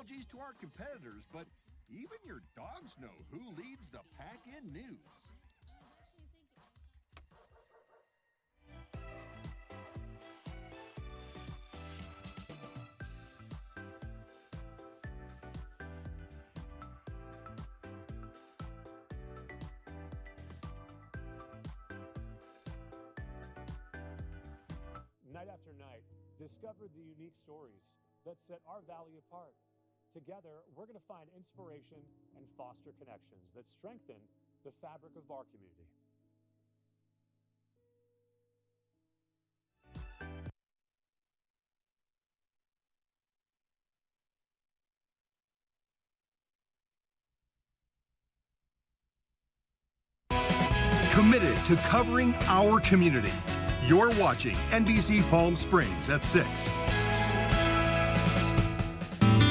apologies to our competitors, but even your dogs know who leads the pack in news. Night after night, discover the unique stories that set our valley apart. Together, we're going to find inspiration and foster connections that strengthen the fabric of our community. Committed to covering our community. You're watching NBC Palm Springs at 6.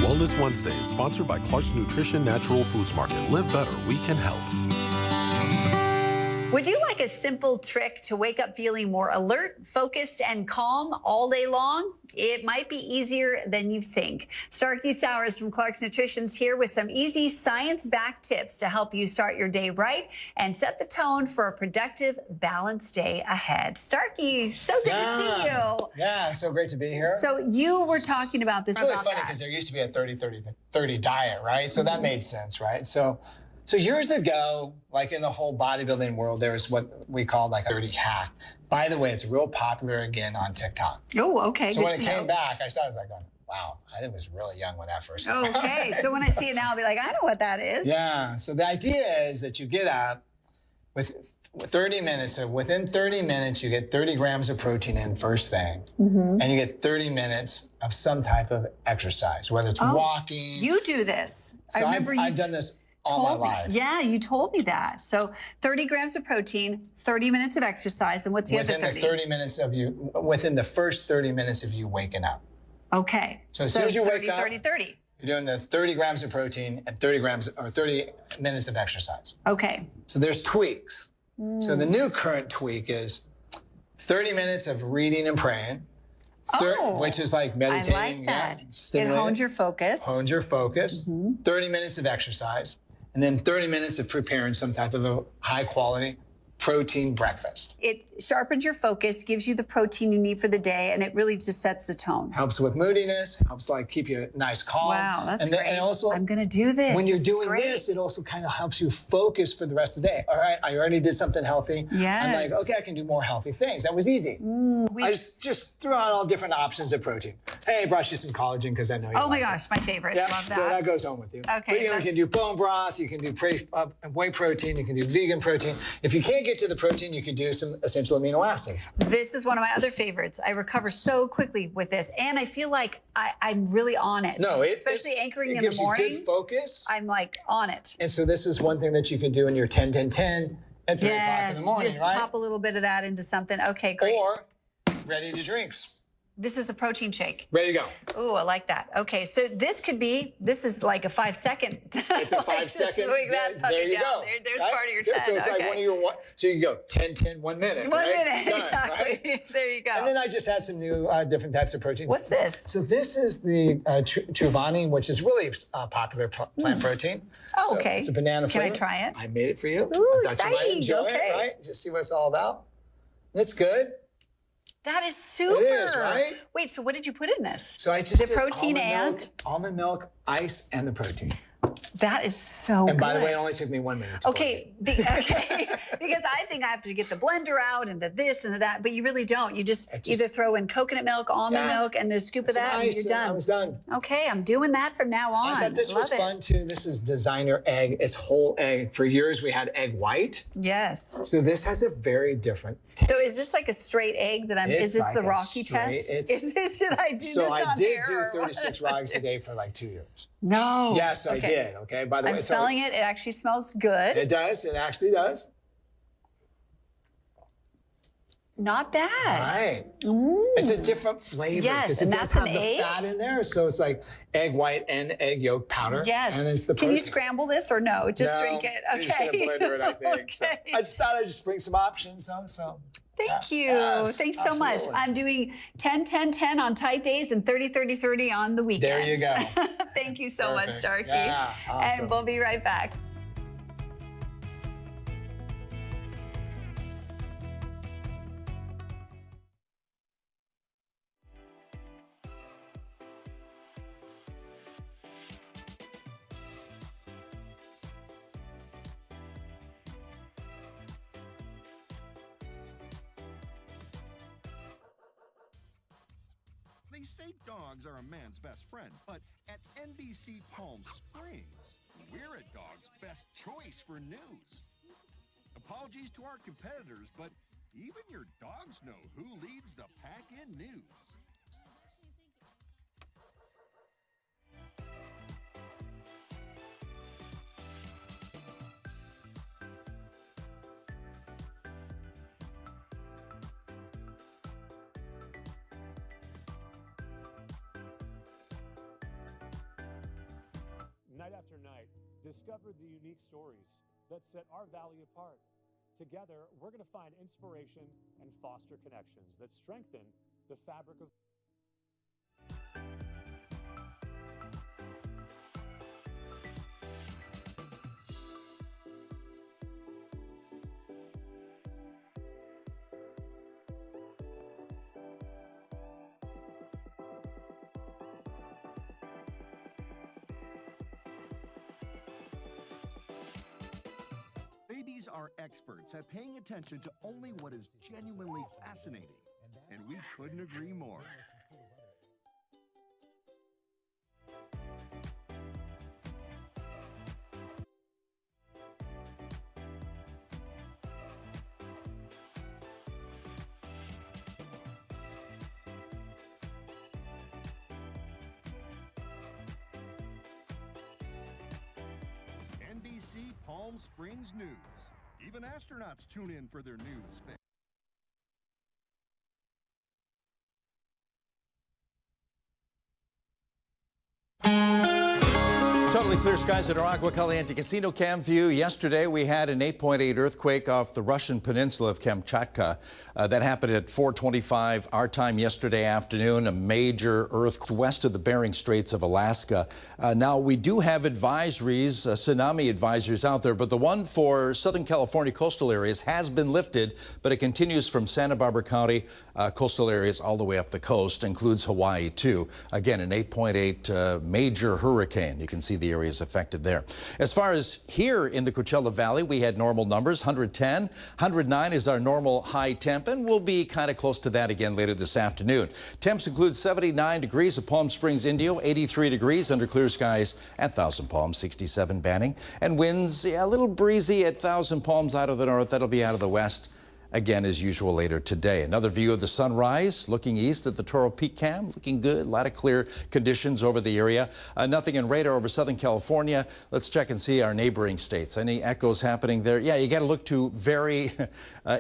Wellness Wednesday is sponsored by Clark's Nutrition Natural Foods Market. Live better, we can help. Would you like a simple trick to wake up feeling more alert, focused, and calm all day long? It might be easier than you think. Starkey Sowers from Clark's Nutrition's here with some easy science-backed tips to help you start your day right and set the tone for a productive, balanced day ahead. Starkey, so good to see you. Yeah, so great to be here. So you were talking about this. It's really funny because there used to be a 30-30-30 diet, right? So that made sense, right? So years ago, like in the whole bodybuilding world, there was what we called like a 30 hack. By the way, it's real popular again on TikTok. Oh, okay. So when it came back, I saw it, I was like, going, wow, I was really young when that first came. Okay, so when I see it now, I'll be like, I know what that is. Yeah, so the idea is that you get up with 30 minutes. So within 30 minutes, you get 30 grams of protein in first thing. And you get 30 minutes of some type of exercise, whether it's walking. You do this. So I've done this all my life. Yeah, you told me that. So 30 grams of protein, 30 minutes of exercise, and what's the other 30? Within the first 30 minutes of you waking up. Okay. So as soon as you wake up, 30. You're doing the 30 grams of protein and 30 minutes of exercise. Okay. So there's tweaks. So the new current tweak is 30 minutes of reading and praying. Which is like meditating. I like that. It hones your focus. 30 minutes of exercise. And then 30 minutes of preparing some type of a high quality protein breakfast. It sharpens your focus, gives you the protein you need for the day, and it really just sets the tone. Helps with moodiness, helps like keep you nice calm. Wow, that's great. And also, I'm gonna do this. When you're doing this, it also kind of helps you focus for the rest of the day. All right, I already did something healthy. Yes. I'm like, okay, I can do more healthy things. That was easy. I just threw out all different options of protein. Hey, I brought you some collagen because I know you Oh my gosh, my favorite. Yeah, Love that. so that goes home with you. Okay. But, you can do bone broth, you can do whey protein, you can do vegan protein. If you can't get to the protein, you can do some essential amino acids. This is one of my other favorites. I recover so quickly with this, and I feel like I'm really on it. No, especially anchoring in the morning. It gives you good focus. I'm like on it. And so this is one thing that you can do in your 10-10-10 at 3 o'clock in the morning, just right? Pop a little bit of that into something. Okay, great. Or ready to drinks. This is a protein shake. Ready to go. Ooh, I like that. Okay, so this is like a 5-second. It's a 5-second. Swing that puppy there you down. go. There's part of your 10. So it's like one of your so you go 10-10, 1 minute. 1 right? minute, exactly. Right? There you go. And then I just had some new different types of proteins. What's this? So this is the Truvani, which is really popular plant protein. Oh, okay. So it's a banana flavor. Can I try it? I made it for you. Ooh, I thought you might enjoy it, right? Just see what it's all about. It's good. That is super. It is, right? Wait, so what did you put in this? So I just the protein almond milk, ice, and the protein. That is so good. And by the way, it only took me 1 minute. Okay, because I think I have to get the blender out and the this and the that, but you really don't. You just either throw in coconut milk, almond milk, and there's a scoop of that, and you're done. I was done. Okay, I'm doing that from now on. I thought this was fun too. This is designer egg. It's whole egg. For years, we had egg white. Yes. So this has a very different taste. So is this like a straight egg that I'm? Is this like the Rocky test? Should I do this on air? So I did do 36 rogs a day for like 2 years. No. Yes, I did. Okay. By the way, I'm smelling it. It actually smells good. It does. It actually does. Not bad. Right. It's a different flavor. Yes, and it does have the fat in there. So it's like egg white and egg yolk powder. Yes. And it's the Can you scramble this or no? Just drink it. Okay. You're just gonna blender it, I think. Okay. So I just thought I'd just bring some options. Thank you. Yes, Thanks so much. I'm doing 10-10-10 on tight days and 30-30-30 on the weekends. There you go. Thank you so much, Perfect. Starkey. Yeah, awesome. And we'll be right back. They say dogs are a man's best friend, but at NBC Palm Springs, we're a dog's best choice for news. Apologies to our competitors, but even your dogs know who leads the pack in news. Night after night, discover the unique stories that set our valley apart. Together, we're going to find inspiration and foster connections that strengthen the fabric of Babies are experts at paying attention to only what is genuinely fascinating, and we couldn't agree more. NBC Palm Springs News. Even astronauts tune in for their news fix. Totally clear skies at our Agua Caliente Casino cam view. Yesterday, we had an 8.8 earthquake off the Russian peninsula of Kamchatka. That happened at 4:25 our time yesterday afternoon, a major earthquake west of the Bering Straits of Alaska. Now, we do have advisories, tsunami advisories out there, but the one for Southern California coastal areas has been lifted, but it continues from Santa Barbara County, coastal areas all the way up the coast, includes Hawaii too. Again, an 8.8 major hurricane. You can see the areas affected there. As far as here in the Coachella Valley, we had normal numbers, 110. 109 is our normal high temp, and we'll be kind of close to that again later this afternoon. Temps include 79 degrees at Palm Springs, Indio, 83 degrees under clear skies at Thousand Palms, 67 Banning, and winds, yeah, a little breezy at Thousand Palms out of the north. That'll be out of the west. Again, as usual, later today. Another view of the sunrise, looking east at the Toro Peak Cam, looking good. A lot of clear conditions over the area. Nothing in radar over Southern California. Let's check and see our neighboring states. Any echoes happening there? Yeah, you got to look to very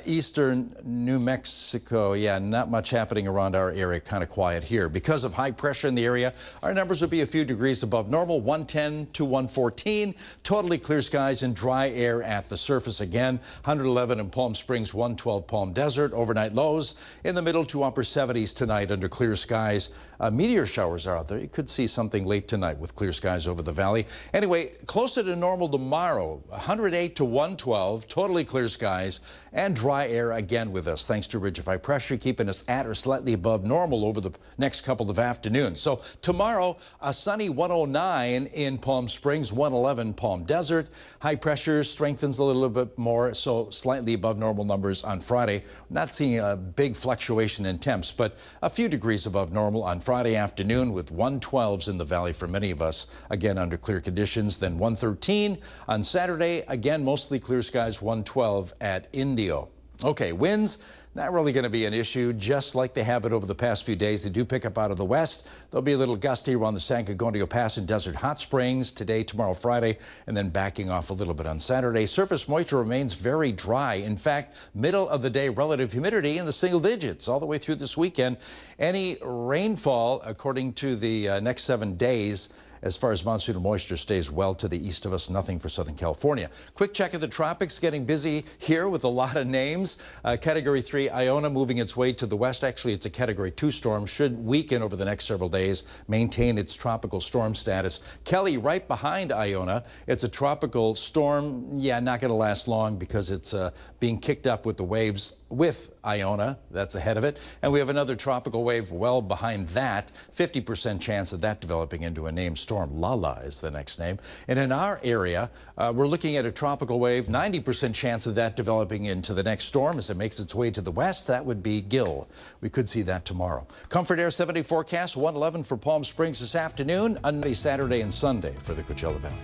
eastern New Mexico. Yeah, not much happening around our area. Kind of quiet here. Because of high pressure in the area, our numbers will be a few degrees above normal, 110 to 114. Totally clear skies and dry air at the surface again. 111 in Palm Springs, 112 Palm Desert. Overnight lows in the middle to upper 70s tonight under clear skies. Meteor showers are out there. You could see something late tonight with clear skies over the valley. Anyway, closer to normal tomorrow, 108 to 112, totally clear skies and dry air again with us, thanks to ridge of high pressure keeping us at or slightly above normal over the next couple of afternoons. So tomorrow, a sunny 109 in Palm Springs, 111 Palm Desert. High pressure strengthens a little bit more, so slightly above normal numbers on Friday. Not seeing a big fluctuation in temps, but a few degrees above normal on Friday afternoon with 112s in the valley for many of us, again under clear conditions. Then 113 on Saturday, again mostly clear skies, 112 at Indio. Okay, winds, not really going to be an issue, just like they have it over the past few days. They do pick up out of the west. They'll be a little gusty around the San Gorgonio Pass and Desert Hot Springs today, tomorrow, Friday, and then backing off a little bit on Saturday. Surface moisture remains very dry. In fact, middle of the day relative humidity in the single digits all the way through this weekend. Any rainfall, according to the next 7 days, as far as monsoon moisture stays well to the east of us, nothing for Southern California. Quick check of the tropics, getting busy here with a lot of names. Category 3 Iona moving its way to the west. Actually, it's a Category 2 storm, should weaken over the next several days, maintain its tropical storm status. Kelly right behind Iona. It's a tropical storm. Yeah, not going to last long because it's being kicked up with the waves with Iona. That's ahead of it. And we have another tropical wave well behind that. 50% chance of that developing into a named storm. Lala is the next name. And in our area, we're looking at a tropical wave. 90% chance of that developing into the next storm as it makes its way to the west. That would be Gil. We could see that tomorrow. Comfort Air 70 forecast, 111 for Palm Springs this afternoon. A Saturday and Sunday for the Coachella Valley.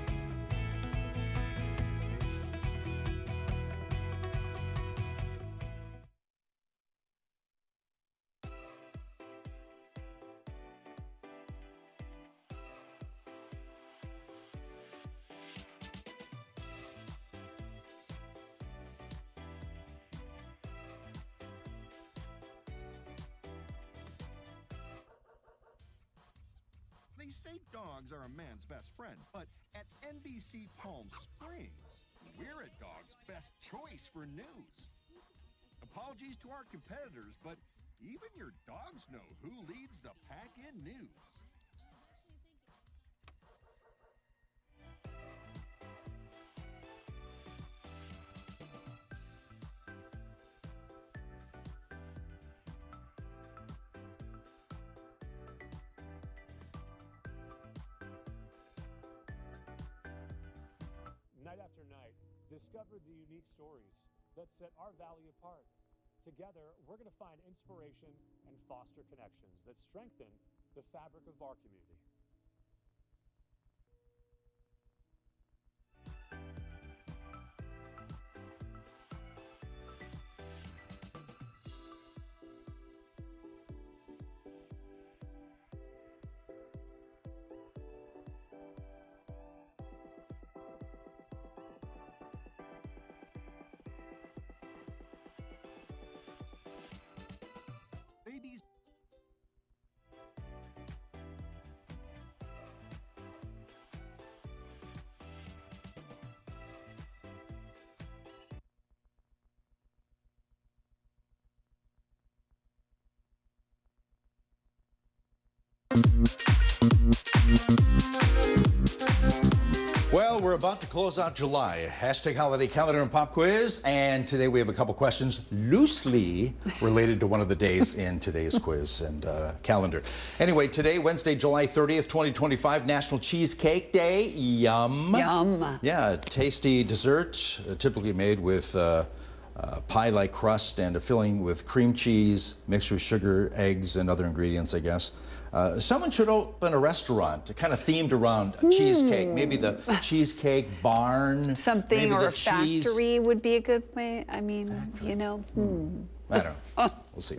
They say dogs are a man's best friend, but at NBC Palm Springs, we're a dog's best choice for news. Apologies to our competitors, but even your dogs know who leads the pack in news. Night after night, discover the unique stories that set our valley apart. Together, we're going to find inspiration and foster connections that strengthen the fabric of our community. Babies. Well, we're about to close out July. Hashtag holiday calendar and pop quiz. And today we have a couple questions loosely related to one of the days in today's quiz and calendar. Anyway, today, Wednesday, July 30th, 2025, National Cheesecake Day. Yum. Yum. Yeah, tasty dessert, typically made with pie-like crust and a filling with cream cheese mixed with sugar, eggs, and other ingredients, I guess. Someone should open a restaurant kind of themed around cheesecake. Maybe the Cheesecake Barn. Something, maybe or the a factory would be a good way. I mean, factory. you know. I don't know. We'll see.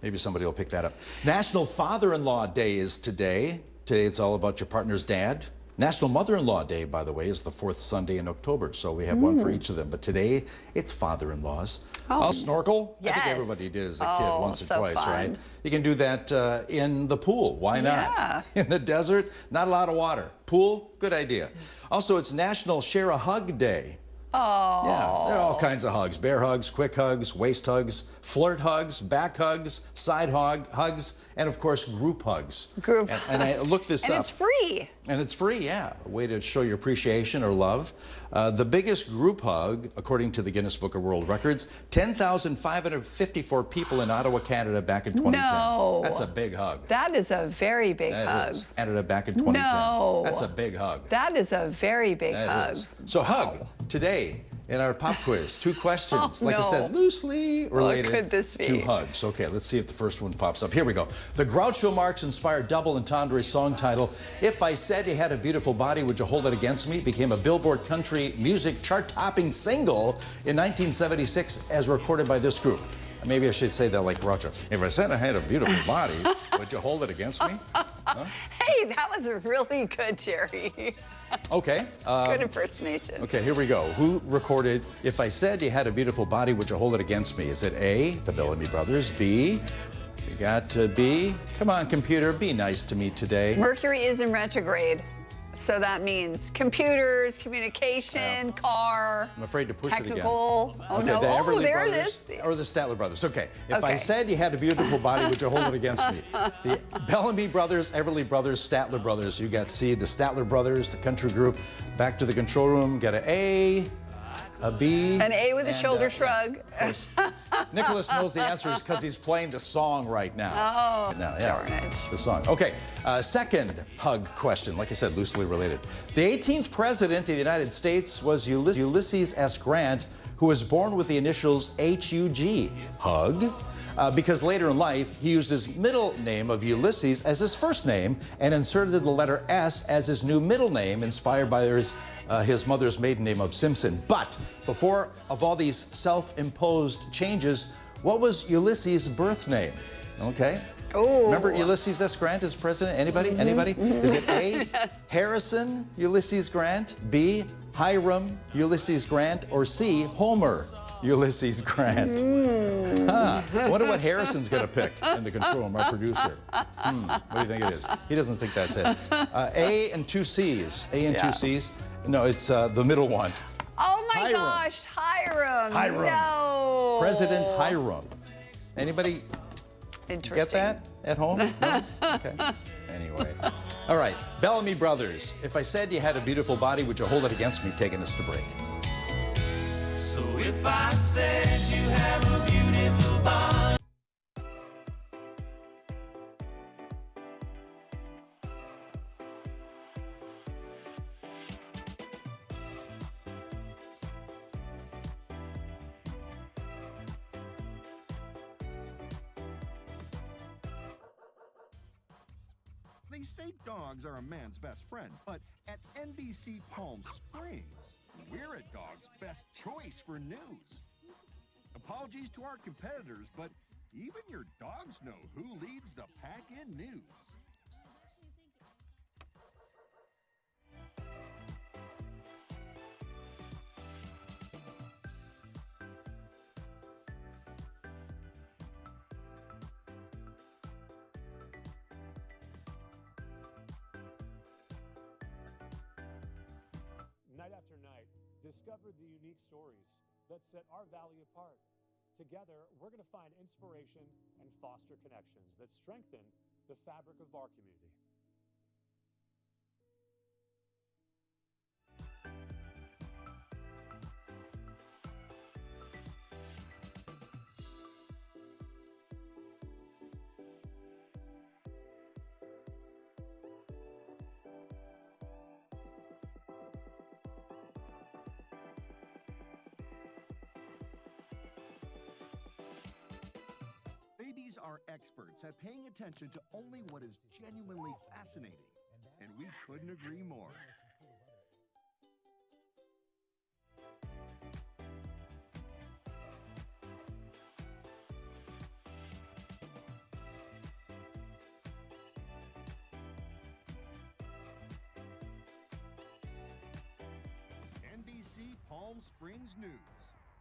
Maybe somebody will pick that up. National Father-in-Law Day is today. Today it's all about your partner's dad. National Mother-in-Law Day, by the way, is the 4th Sunday in October, so we have one for each of them. But today, it's father-in-laws. I'll snorkel. Yes. I think everybody did as a kid once or so twice, fun. right? You can do that in the pool. Why not? Yeah. In the desert, not a lot of water. Pool, good idea. Also, it's National Share a Hug Day. Oh. Yeah, there are all kinds of hugs. Bear hugs, quick hugs, waist hugs, flirt hugs, back hugs, side hugs, and of course, group hugs. Group and I looked this and up. it's free. And it's free, yeah. A way to show your appreciation or love. The biggest group hug, according to the Guinness Book of World Records, 10,554 people in Ottawa, Canada back in 2010. No. That's a big hug. That is a very big That hug. is. Canada back in 2010. No. That's a big hug. That is a very big That hug. is. So hug today in our pop quiz. 2 questions. Oh, like I no. said, loosely related could this be? to hugs. Okay, let's see if the first one pops up. Here we go. The Groucho Marx inspired double entendre song title, If I Said You Had a Beautiful Body, Would You Hold It Against Me, became a Billboard country music chart-topping single in 1976 as recorded by this group. Maybe I should say that like Groucho. If I said I had a beautiful body, would you hold it against me? Huh? Hey, that was really good, Jerry. Okay. Good impersonation. Okay, here we go. Who recorded If I Said You Had a Beautiful Body, Would You Hold It Against Me? Is it A, the Bellamy Brothers, B, You got to be, come on, computer, be nice to me today. Mercury is in retrograde. So that means computers, communication, car. I'm afraid to push it again. Technical. Oh, Okay, no. the Oh, Everly there Brothers, it is. or the Statler Brothers. Okay. If I Okay. said you had a beautiful body, would you hold it against me? The Bellamy Brothers, Everly Brothers, Statler Brothers. You got C, the Statler Brothers, the country group. Back to the control room. Got an A, a B. An A with a and, shoulder shrug. Nicholas knows the answer is because he's playing the song right now. Oh, Now, darn it. The song. Okay, second hug question, like I said, loosely related. The 18th president of the United States was Ulysses S. Grant, who was born with the initials HUG, hug, because later in life, he used his middle name of Ulysses as his first name and inserted the letter S as his new middle name, inspired by his mother's maiden name of Simpson. But before of all these self-imposed changes, what was Ulysses' birth name? Okay. Ooh. Remember Ulysses S. Grant as president? Anybody? Anybody? Is it A, Harrison Ulysses Grant, B, Hiram Ulysses Grant, or C, Homer Ulysses Grant? I wonder what Harrison's going to pick in the control room, our producer. What do you think it is? He doesn't think that's it. A and two C's. A and two C's. No, it's the middle one. Oh my Hiram. gosh, Hiram. Hiram. No. President Hiram. Anybody Interesting. get that at home? No? Okay. Anyway. All right. Bellamy Brothers. If I said you had a beautiful body, would you hold it against me taking us to break? So if I said you have a beautiful body. They say dogs are a man's best friend, but at NBC Palm Springs, we're a dog's best choice for news. Apologies to our competitors, but even your dogs know who leads the pack in news. Night after night, discover the unique stories that set our valley apart. Together, we're going to find inspiration and foster connections that strengthen the fabric of our community. Babies are experts at paying attention to only what is genuinely fascinating, and we couldn't agree more. NBC Palm Springs News.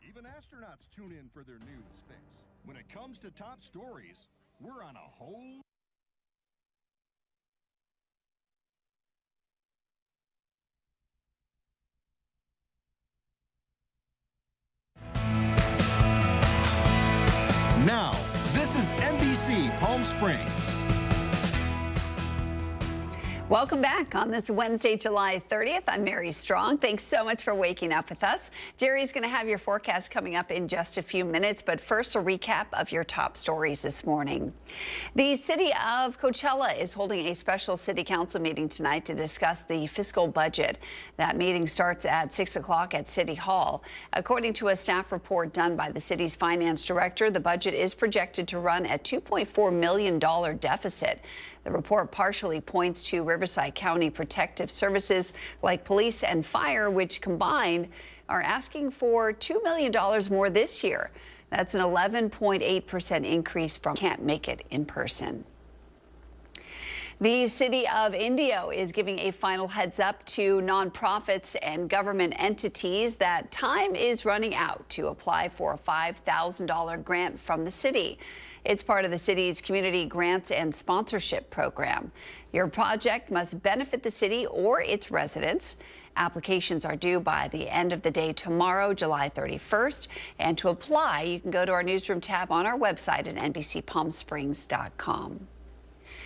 Even astronauts tune in for their news fix. When it comes to top stories, we're on a whole... Now, this is NBC Palm Springs. Welcome back on this Wednesday, July 30th. I'm Mary Strong. Thanks so much for waking up with us. Jerry's going to have your forecast coming up in just a few minutes, but first a recap of your top stories this morning. The city of Coachella is holding a special city council meeting tonight to discuss the fiscal budget. That meeting starts at 6 o'clock at City Hall. According to a staff report done by the city's finance director, the budget is projected to run at $2.4 million deficit. The report partially points to Riverside County Protective Services like police and fire, which combined are asking for $2 million more this year. That's an 11.8% increase from can't make it in person. The city of Indio is giving a final heads up to nonprofits and government entities that time is running out to apply for a $5,000 grant from the city. It's part of the city's community grants and sponsorship program. Your project must benefit the city or its residents. Applications are due by the end of the day tomorrow, July 31st. And to apply, you can go to our newsroom tab on our website at NBCPalmSprings.com.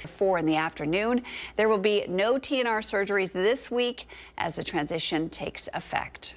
4 in the afternoon. There will be no TNR surgeries this week as the transition takes effect.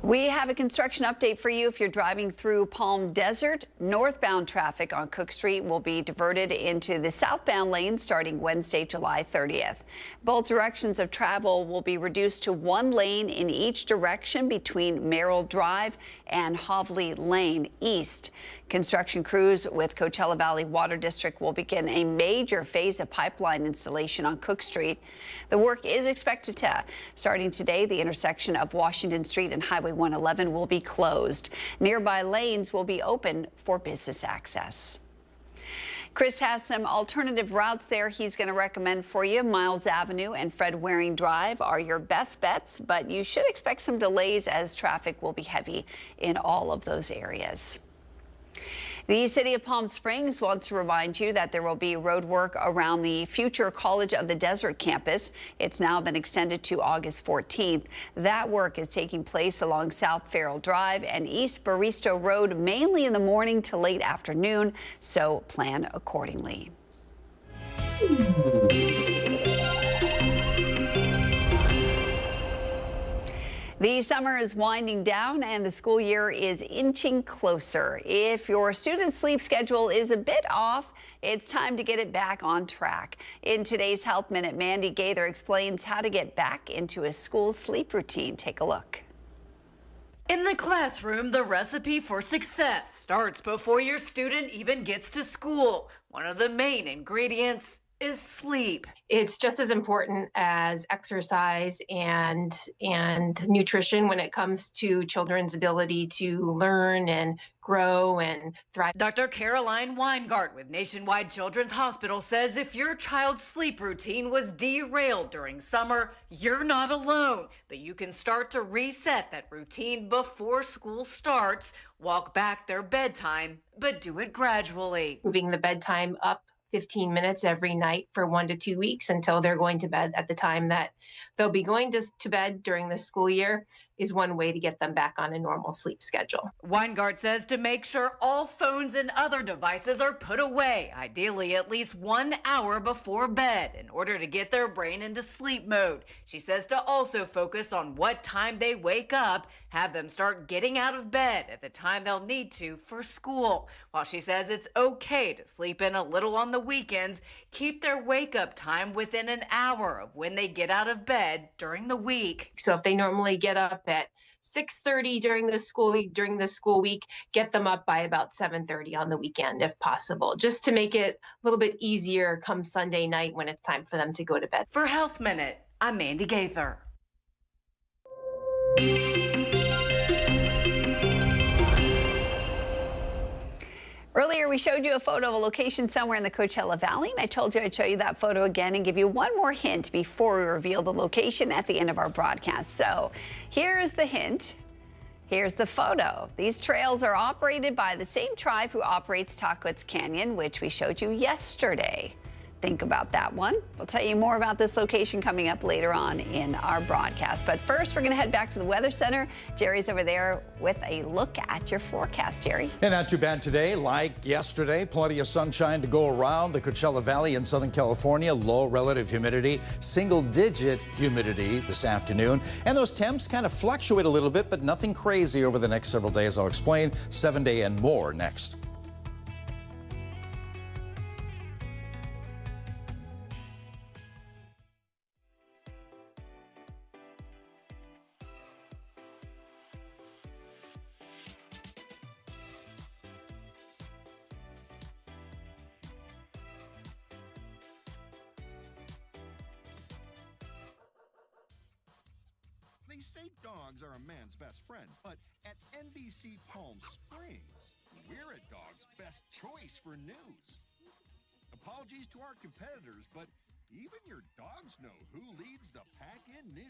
We have a construction update for you if you're driving through Palm Desert. Northbound traffic on Cook Street will be diverted into the southbound lane starting Wednesday, July 30th. Both directions of travel will be reduced to one lane in each direction between Merrill Drive and Hovley Lane East. Construction crews with Coachella Valley Water District will begin a major phase of pipeline installation on Cook Street. The work is expected to starting today. The intersection of Washington Street and Highway 111 will be closed. Nearby lanes will be open for business access. Chris has some alternative routes there he's going to recommend for you. Miles Avenue and Fred Waring Drive are your best bets, but you should expect some delays as traffic will be heavy in all of those areas. The city of Palm Springs wants to remind you that there will be road work around the future College of the Desert campus. It's now been extended to August 14th. That work is taking place along South Farrell Drive and East Baristo Road, mainly in the morning to late afternoon, so plan accordingly. The summer is winding down and the school year is inching closer. If your student sleep schedule is a bit off, it's time to get it back on track. In today's Health Minute, Mandy Gaither explains how to get back into a school sleep routine. Take a look. In the classroom, the recipe for success starts before your student even gets to school. One of the main ingredients is sleep. It's just as important as exercise and nutrition when it comes to children's ability to learn and grow and thrive. Dr. Caroline Weingart with Nationwide Children's Hospital says if your child's sleep routine was derailed during summer, you're not alone. But you can start to reset that routine before school starts. Walk back their bedtime, but do it gradually. Moving the bedtime up 15 minutes every night for 1 to 2 weeks until they're going to bed at the time that they'll be going to bed during the school year is one way to get them back on a normal sleep schedule. Weingart says to make sure all phones and other devices are put away, ideally at least 1 hour before bed in order to get their brain into sleep mode. She says to also focus on what time they wake up, have them start getting out of bed at the time they'll need to for school. While she says it's okay to sleep in a little on the weekends, keep their wake up time within an hour of when they get out of bed during the week. So if they normally get up at 6:30 during the school week, get them up by about 7:30 on the weekend if possible, just to make it a little bit easier come Sunday night when it's time for them to go to bed. For Health Minute, I'm Mandy Gaither. Earlier, we showed you a photo of a location somewhere in the Coachella Valley, and I told you I'd show you that photo again and give you one more hint before we reveal the location at the end of our broadcast. So here's the hint. Here's the photo. These trails are operated by the same tribe who operates Tahquitz Canyon, which we showed you yesterday. Think about that one. We'll tell you more about this location coming up later on in our broadcast. But first, we're going to head back to the Weather Center. Jerry's over there with a look at your forecast. Jerry. And not too bad today. Like yesterday, plenty of sunshine to go around. The Coachella Valley in Southern California, low relative humidity, single-digit humidity this afternoon. And those temps kind of fluctuate a little bit, but nothing crazy over the next several days. I'll explain 7-day and more next. They say dogs are a man's best friend, but at NBC Palm Springs, we're a dog's best choice for news. Apologies to our competitors, but even your dogs know who leads the pack in news.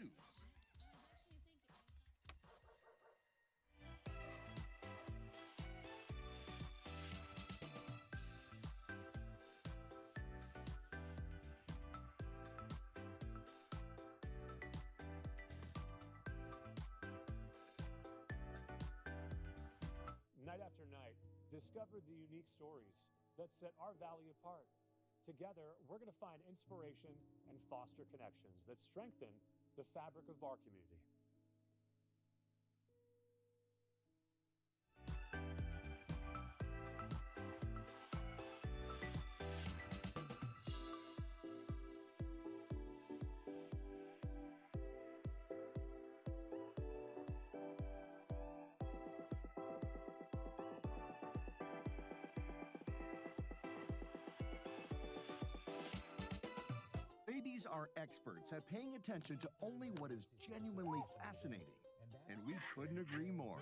Night after night, discover the unique stories that set our valley apart. Together, we're going to find inspiration and foster connections that strengthen the fabric of our community. Babies are experts at paying attention to only what is genuinely fascinating, and we couldn't agree more.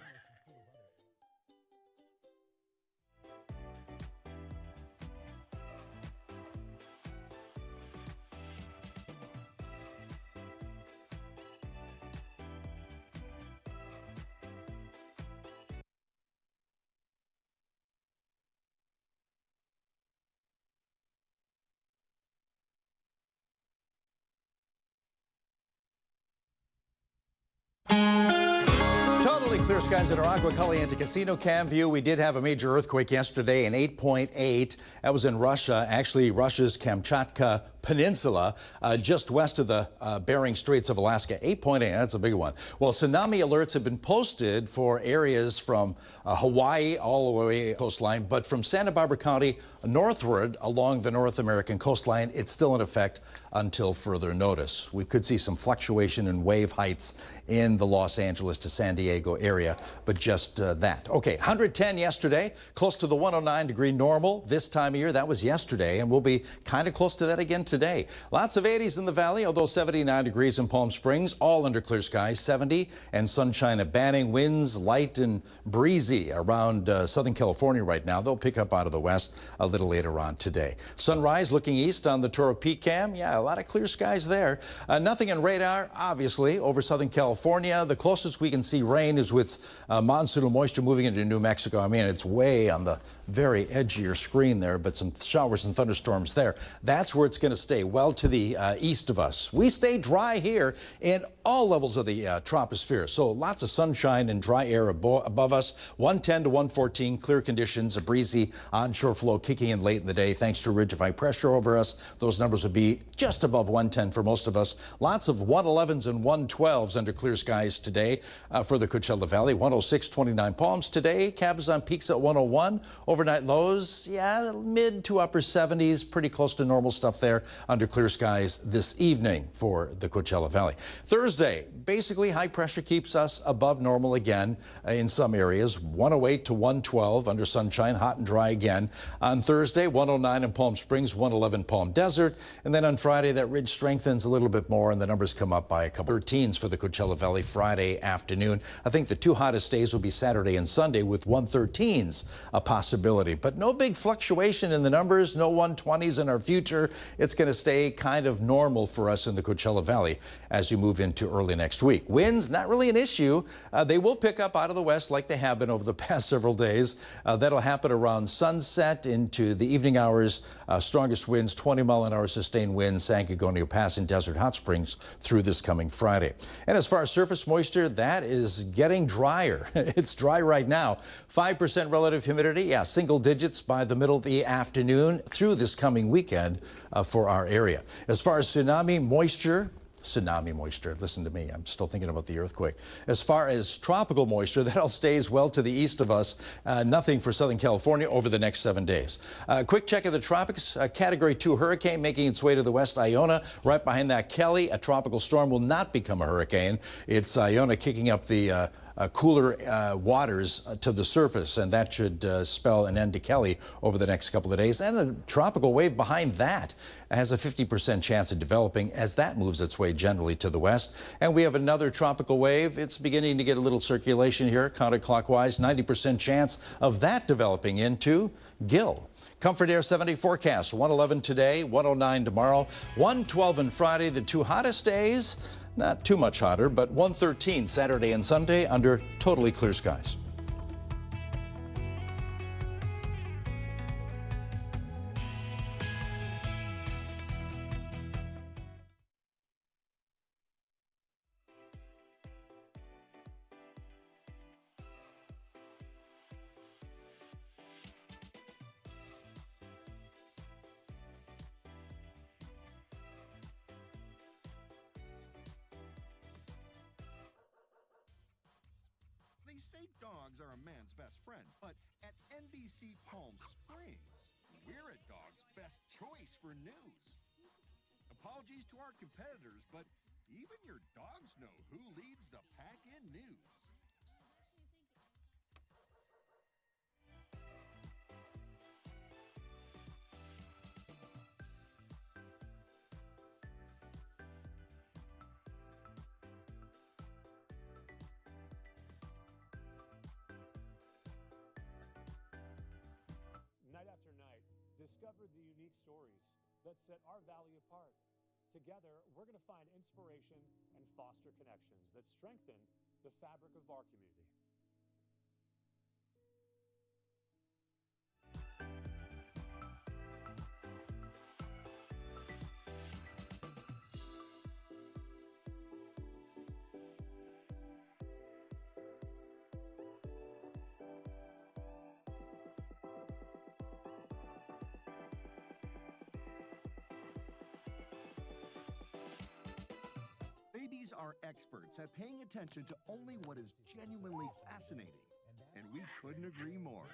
Totally clear skies at our Agua Caliente Casino cam view. We did have a major earthquake yesterday, an 8.8. That was in Russia, actually Russia's Kamchatka Peninsula, just west of the Bering Straits of Alaska. 8.8, that's a big one. Well, tsunami alerts have been posted for areas from Hawaii all the way coastline, but from Santa Barbara County northward along the North American coastline, it's still in effect until further notice. We could see some fluctuation in wave heights in the Los Angeles to San Diego area, but just that. Okay, 110 yesterday, close to the 109-degree normal this time of year. That was yesterday, and we'll be kind of close to that again today. Lots of 80s in the valley, although 79 degrees in Palm Springs, all under clear skies, 70, and sunshine abaning. Winds light and breezy around Southern California right now. They'll pick up out of the west a little later on today. Sunrise looking east on the Toro Peak cam. Yeah, a lot of clear skies there. Nothing in radar, obviously, over Southern California. The closest we can see rain is with monsoonal moisture moving into New Mexico. I mean, it's way on the very edge of your screen there, but some showers and thunderstorms there. That's where it's going to stay, well to the east of us. We stay dry here in all levels of the troposphere, so lots of sunshine and dry air above us. 110 to 114, clear conditions, a breezy onshore flow kicking in late in the day thanks to ridge of high pressure over us. Those numbers would be just above 110 for most of us. Lots of 111s and 112s under clear skies today for the Coachella Valley. 106, 29 Palms today. Cabazon peaks at 101. Overnight lows, yeah, mid to upper 70s, pretty close to normal stuff there under clear skies this evening for the Coachella Valley. Thursday, basically high pressure keeps us above normal again in some areas. 108 to 112 under sunshine, hot and dry again. On Thursday, 109 in Palm Springs, 111 Palm Desert. And then on Friday, that ridge strengthens a little bit more and the numbers come up by a couple 13s for the Coachella Valley Friday afternoon. I think the two hottest days will be Saturday and Sunday with 113s a possibility. But no big fluctuation in the numbers, no 120s in our future. It's going to stay kind of normal for us in the Coachella Valley as we move into early next week. Winds, not really an issue. They will pick up out of the west like they have been over the past several days. That'll happen around sunset into the evening hours. Strongest winds, 20-mile-an-hour sustained winds, San Gorgonio Pass and Desert Hot Springs through this coming Friday. And as far as surface moisture, that is getting drier. It's dry right now. 5% relative humidity, yeah, single digits by the middle of the afternoon through this coming weekend for our area. As far as tsunami moisture, listen to me, I'm still thinking about the earthquake. As far as tropical moisture, that all stays well to the east of us. Nothing for Southern California over the next 7 days. Quick check of the tropics. Category 2 hurricane making its way to the west, Iona. Right behind that, Kelly. A tropical storm will not become a hurricane. It's Iona kicking up the cooler waters to the surface, and that should spell an end to Kelly over the next couple of days. And a tropical wave behind that has a 50% chance of developing as that moves its way generally to the west. And we have another tropical wave. It's beginning to get a little circulation here, counterclockwise, 90% chance of that developing into Gil. Comfort Air 70 forecast, 111 today, 109 tomorrow, 112 on Friday, the two hottest days. Not too much hotter, but 113 Saturday and Sunday under totally clear skies. They say dogs are a man's best friend, but at NBC Palm Springs, we're a dog's best choice for news. Apologies to our competitors, but even your dogs know who leads the pack in news. Night after night, discover the unique stories that set our valley apart. Together, we're going to find inspiration and foster connections that strengthen the fabric of our community. Babies are experts at paying attention to only what is genuinely fascinating, and we couldn't agree more.